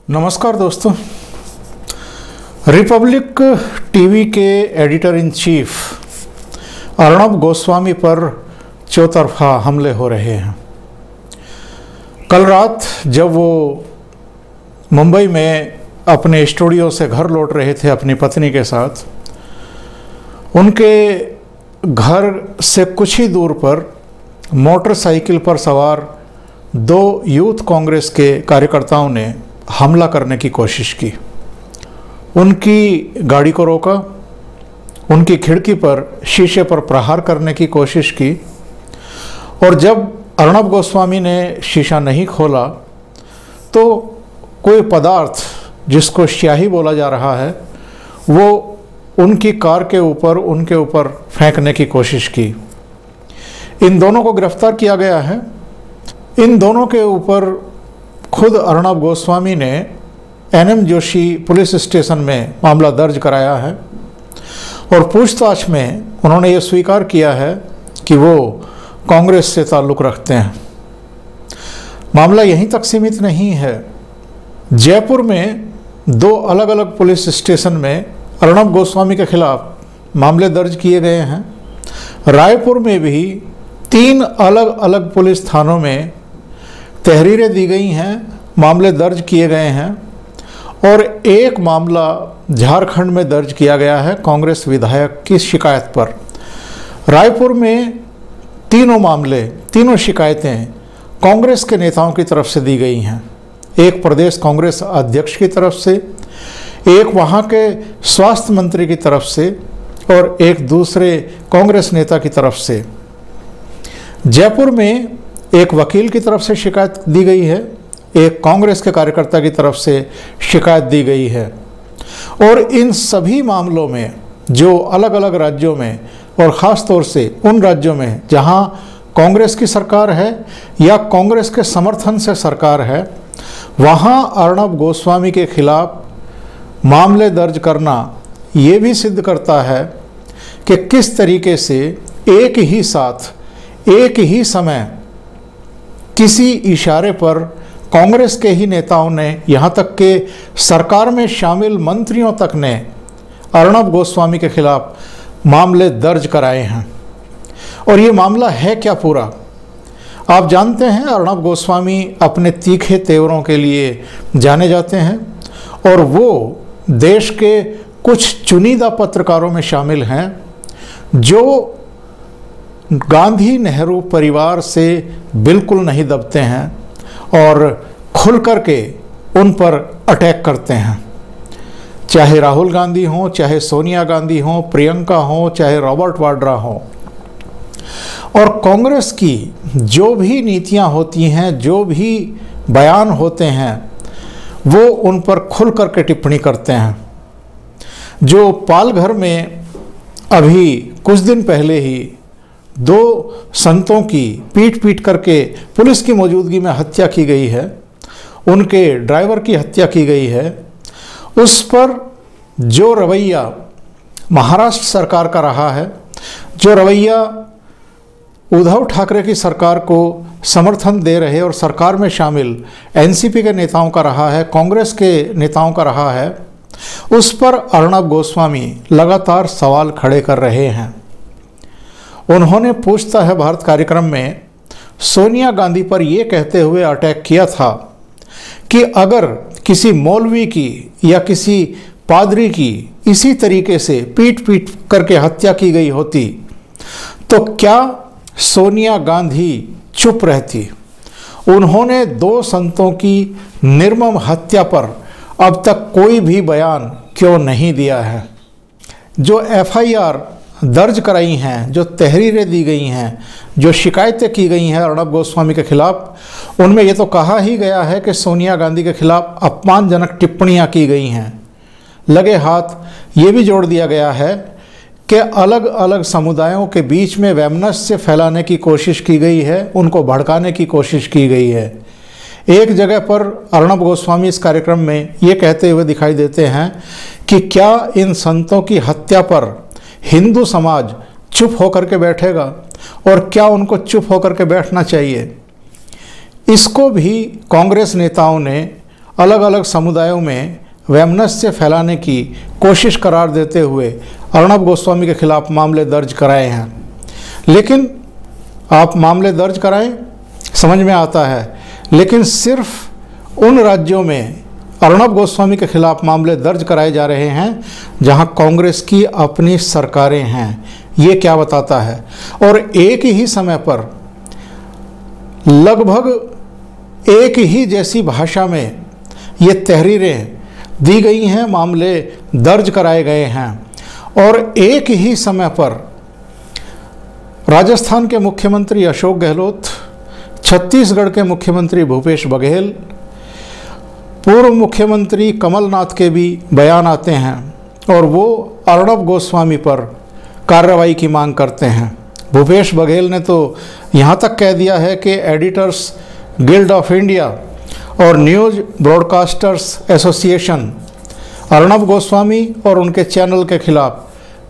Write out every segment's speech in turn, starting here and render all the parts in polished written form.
नमस्कार दोस्तों। Republic TV के editor in chief Arnab Goswami पर चौतरफा हमले हो रहे हैं। कल रात जब वो मुंबई में अपने स्टूडियो से घर लौट रहे थे अपनी पत्नी के साथ, उनके घर से कुछ ही दूर पर मोटरसाइकिल पर सवार दो यूथ कांग्रेस के कार्यकर्ताओं ने हमला करने की कोशिश की। उनकी गाड़ी को रोका, उनकी खिड़की पर शीशे पर प्रहार करने की कोशिश की और जब अर्णब गोस्वामी ने शीशा नहीं खोला तो कोई पदार्थ जिसको स्याही बोला जा रहा है वो उनकी कार के ऊपर उनके ऊपर फेंकने की कोशिश की। इन दोनों को गिरफ्तार किया गया है। इन दोनों के ऊपर खुद अर्णब गोस्वामी ने एनएम जोशी पुलिस स्टेशन में मामला दर्ज कराया है और पूछताछ में उन्होंने ये स्वीकार किया है कि वो कांग्रेस से ताल्लुक़ रखते हैं। मामला यहीं तक सीमित नहीं है। जयपुर में दो अलग अलग पुलिस स्टेशन में अर्णब गोस्वामी के खिलाफ मामले दर्ज किए गए हैं। रायपुर में भी 3 अलग अलग पुलिस थानों में तहरीरें दी गई हैं, मामले दर्ज किए गए हैं और एक मामला झारखंड में दर्ज किया गया है कांग्रेस विधायक की शिकायत पर। रायपुर में तीनों शिकायतें कांग्रेस के नेताओं की तरफ से दी गई हैं। एक प्रदेश कांग्रेस अध्यक्ष की तरफ से, एक वहाँ के स्वास्थ्य मंत्री की तरफ से और एक दूसरे कांग्रेस नेता की तरफ से। जयपुर में एक वकील की तरफ से शिकायत दी गई है, एक कांग्रेस के कार्यकर्ता की तरफ से शिकायत दी गई है और इन सभी मामलों में जो अलग अलग राज्यों में और ख़ास तौर से उन राज्यों में जहां कांग्रेस की सरकार है या कांग्रेस के समर्थन से सरकार है, वहां अर्णब गोस्वामी के खिलाफ मामले दर्ज करना ये भी सिद्ध करता है कि किस तरीके से एक ही साथ एक ही समय किसी इशारे पर कांग्रेस के ही नेताओं ने, यहाँ तक कि सरकार में शामिल मंत्रियों तक ने अर्णब गोस्वामी के खिलाफ मामले दर्ज कराए हैं। और ये मामला है क्या पूरा? आप जानते हैं अर्णब गोस्वामी अपने तीखे तेवरों के लिए जाने जाते हैं और वो देश के कुछ चुनिंदा पत्रकारों में शामिल हैं जो गांधी नेहरू परिवार से बिल्कुल नहीं दबते हैं और खुल कर के उन पर अटैक करते हैं। चाहे राहुल गांधी हों, चाहे सोनिया गांधी हों, प्रियंका हों, चाहे रॉबर्ट वाड्रा हों। और कांग्रेस की जो भी नीतियां होती हैं, जो भी बयान होते हैं, वो उन पर खुल कर के टिप्पणी करते हैं। जो पालघर में अभी कुछ दिन पहले ही 2 संतों की पीट करके पुलिस की मौजूदगी में हत्या की गई है, उनके ड्राइवर की हत्या की गई है, उस पर जो रवैया महाराष्ट्र सरकार का रहा है, जो रवैया उद्धव ठाकरे की सरकार को समर्थन दे रहे और सरकार में शामिल एनसीपी के नेताओं का रहा है, कांग्रेस के नेताओं का रहा है, उस पर अर्णब गोस्वामी लगातार सवाल खड़े कर रहे हैं। उन्होंने पूछता है भारत कार्यक्रम में सोनिया गांधी पर यह कहते हुए अटैक किया था कि अगर किसी मौलवी की या किसी पादरी की इसी तरीके से पीट करके हत्या की गई होती तो क्या सोनिया गांधी चुप रहती? उन्होंने 2 संतों की निर्मम हत्या पर अब तक कोई भी बयान क्यों नहीं दिया है? जो एफआईआर दर्ज कराई हैं, जो तहरीरें दी गई हैं, जो शिकायतें की गई हैं अर्णब गोस्वामी के खिलाफ, उनमें ये तो कहा ही गया है कि सोनिया गांधी के खिलाफ अपमानजनक टिप्पणियां की गई हैं। लगे हाथ ये भी जोड़ दिया गया है कि अलग अलग समुदायों के बीच में वैमनस्य फैलाने की कोशिश की गई है, उनको भड़काने की कोशिश की गई है। एक जगह पर अर्णब गोस्वामी इस कार्यक्रम में ये कहते हुए दिखाई देते हैं कि क्या इन संतों की हत्या पर हिंदू समाज चुप होकर के बैठेगा और क्या उनको चुप होकर के बैठना चाहिए? इसको भी कांग्रेस नेताओं ने अलग अलग समुदायों में वैमनस्य फैलाने की कोशिश करार देते हुए अर्णब गोस्वामी के खिलाफ मामले दर्ज कराए हैं। लेकिन आप मामले दर्ज कराएं, समझ में आता है, लेकिन सिर्फ उन राज्यों में अर्णब गोस्वामी के खिलाफ मामले दर्ज कराए जा रहे हैं जहां कांग्रेस की अपनी सरकारें हैं। ये क्या बताता है? और एक ही समय पर लगभग एक ही जैसी भाषा में ये तहरीरें दी गई हैं, मामले दर्ज कराए गए हैं, और एक ही समय पर राजस्थान के मुख्यमंत्री अशोक गहलोत, छत्तीसगढ़ के मुख्यमंत्री भूपेश बघेल, पूर्व मुख्यमंत्री कमलनाथ के भी बयान आते हैं और वो अर्णब गोस्वामी पर कार्रवाई की मांग करते हैं। भूपेश बघेल ने तो यहाँ तक कह दिया है कि एडिटर्स गिल्ड ऑफ इंडिया और news broadcasters association Arnab Goswami और उनके चैनल के खिलाफ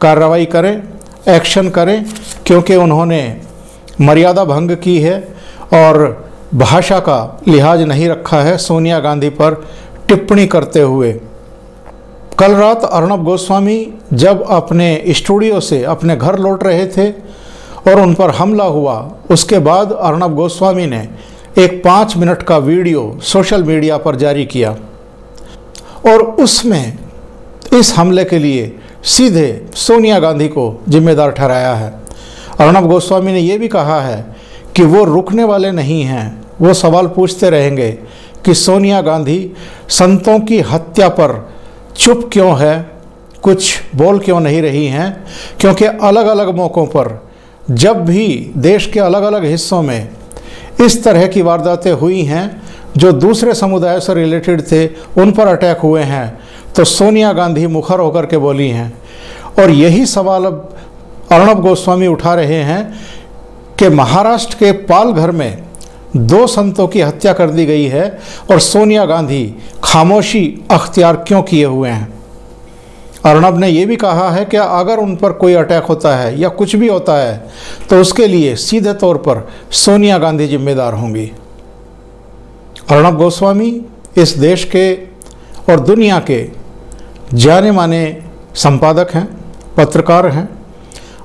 कार्रवाई करें, एक्शन करें, क्योंकि उन्होंने मर्यादा भंग की है और भाषा का लिहाज नहीं रखा है सोनिया गांधी पर टिप्पणी करते हुए। कल रात अर्णब गोस्वामी जब अपने स्टूडियो से अपने घर लौट रहे थे और उन पर हमला हुआ, उसके बाद अर्णब गोस्वामी ने एक 5 मिनट का वीडियो सोशल मीडिया पर जारी किया और उसमें इस हमले के लिए सीधे सोनिया गांधी को जिम्मेदार ठहराया है। अर्णब गोस्वामी ने यह भी कहा है कि वो रुकने वाले नहीं हैं, वो सवाल पूछते रहेंगे कि सोनिया गांधी संतों की हत्या पर चुप क्यों है, कुछ बोल क्यों नहीं रही हैं, क्योंकि अलग अलग मौक़ों पर जब भी देश के अलग अलग हिस्सों में इस तरह की वारदातें हुई हैं जो दूसरे समुदाय से रिलेटेड थे, उन पर अटैक हुए हैं, तो सोनिया गांधी मुखर होकर के बोली हैं। और यही सवाल अब अर्णब गोस्वामी उठा रहे हैं कि महाराष्ट्र के पालघर में 2 संतों की हत्या कर दी गई है और सोनिया गांधी खामोशी अख्तियार क्यों किए हुए हैं। अर्णब ने यह भी कहा है कि अगर उन पर कोई अटैक होता है या कुछ भी होता है तो उसके लिए सीधे तौर पर सोनिया गांधी जिम्मेदार होंगी। अर्णब गोस्वामी इस देश के और दुनिया के जाने माने संपादक हैं, पत्रकार हैं,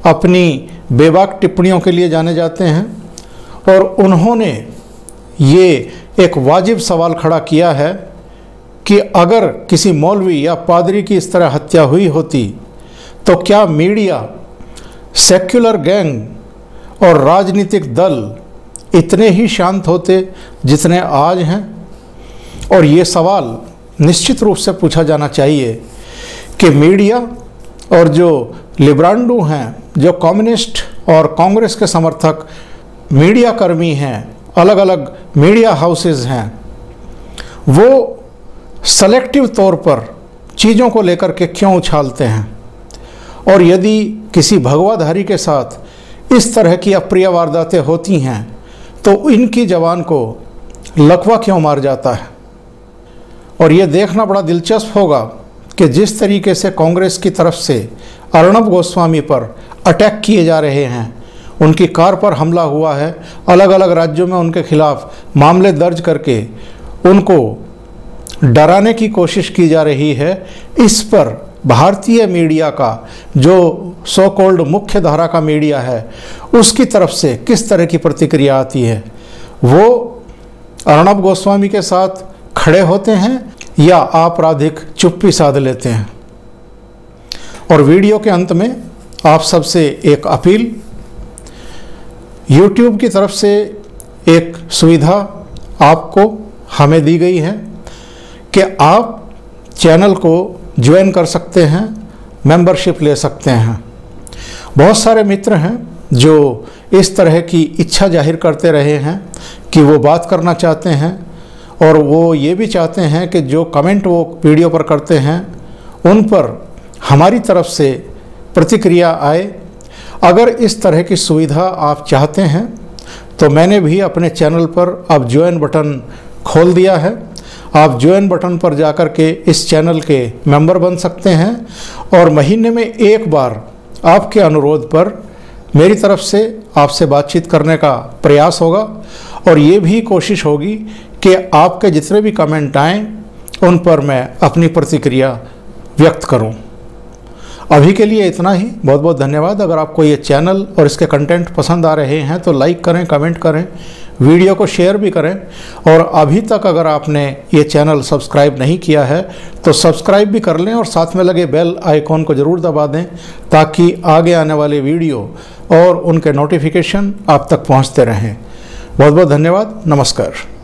अपनी बेबाक टिप्पणियों के लिए जाने जाते हैं और उन्होंने ये एक वाजिब सवाल खड़ा किया है कि अगर किसी मौलवी या पादरी की इस तरह हत्या हुई होती तो क्या मीडिया, सेक्युलर गैंग और राजनीतिक दल इतने ही शांत होते जितने आज हैं? और ये सवाल निश्चित रूप से पूछा जाना चाहिए कि मीडिया और जो लिब्रांडू हैं, जो कम्युनिस्ट और कांग्रेस के समर्थक मीडिया कर्मी हैं, अलग अलग मीडिया हाउसेस हैं, वो सेलेक्टिव तौर पर चीज़ों को लेकर के क्यों उछालते हैं? और यदि किसी भगवाधारी के साथ इस तरह की अप्रिय वारदातें होती हैं तो इनकी जवान को लकवा क्यों मार जाता है? और ये देखना बड़ा दिलचस्प होगा कि जिस तरीके से कांग्रेस की तरफ से अर्णब गोस्वामी पर अटैक किए जा रहे हैं, उनकी कार पर हमला हुआ है, अलग अलग राज्यों में उनके खिलाफ मामले दर्ज करके उनको डराने की कोशिश की जा रही है, इस पर भारतीय मीडिया का जो सो कॉल्ड मुख्य धारा का मीडिया है उसकी तरफ से किस तरह की प्रतिक्रिया आती है? वो अर्णब गोस्वामी के साथ खड़े होते हैं या आपराधिक चुप्पी साध लेते हैं? और वीडियो के अंत में आप सबसे एक अपील, YouTube की तरफ से एक सुविधा आपको हमें दी गई है कि आप चैनल को ज्वाइन कर सकते हैं, मेंबरशिप ले सकते हैं। बहुत सारे मित्र हैं जो इस तरह की इच्छा जाहिर करते रहे हैं कि वो बात करना चाहते हैं और वो ये भी चाहते हैं कि जो कमेंट वो वीडियो पर करते हैं उन पर हमारी तरफ से प्रतिक्रिया आए। अगर इस तरह की सुविधा आप चाहते हैं तो मैंने भी अपने चैनल पर अब ज्वाइन बटन खोल दिया है। आप ज्वाइन बटन पर जाकर के इस चैनल के मेंबर बन सकते हैं और महीने में एक बार आपके अनुरोध पर मेरी तरफ से आपसे बातचीत करने का प्रयास होगा और ये भी कोशिश होगी कि आपके जितने भी कमेंट आएँ उन पर मैं अपनी प्रतिक्रिया व्यक्त करूं। अभी के लिए इतना ही। बहुत बहुत धन्यवाद। अगर आपको ये चैनल और इसके कंटेंट पसंद आ रहे हैं तो लाइक करें, कमेंट करें, वीडियो को शेयर भी करें। और अभी तक अगर आपने ये चैनल सब्सक्राइब नहीं किया है तो सब्सक्राइब भी कर लें और साथ में लगे बेल आइकॉन को ज़रूर दबा दें ताकि आगे आने वाले वीडियो और उनके नोटिफिकेशन आप तक पहुंचते रहें। बहुत बहुत धन्यवाद। नमस्कार।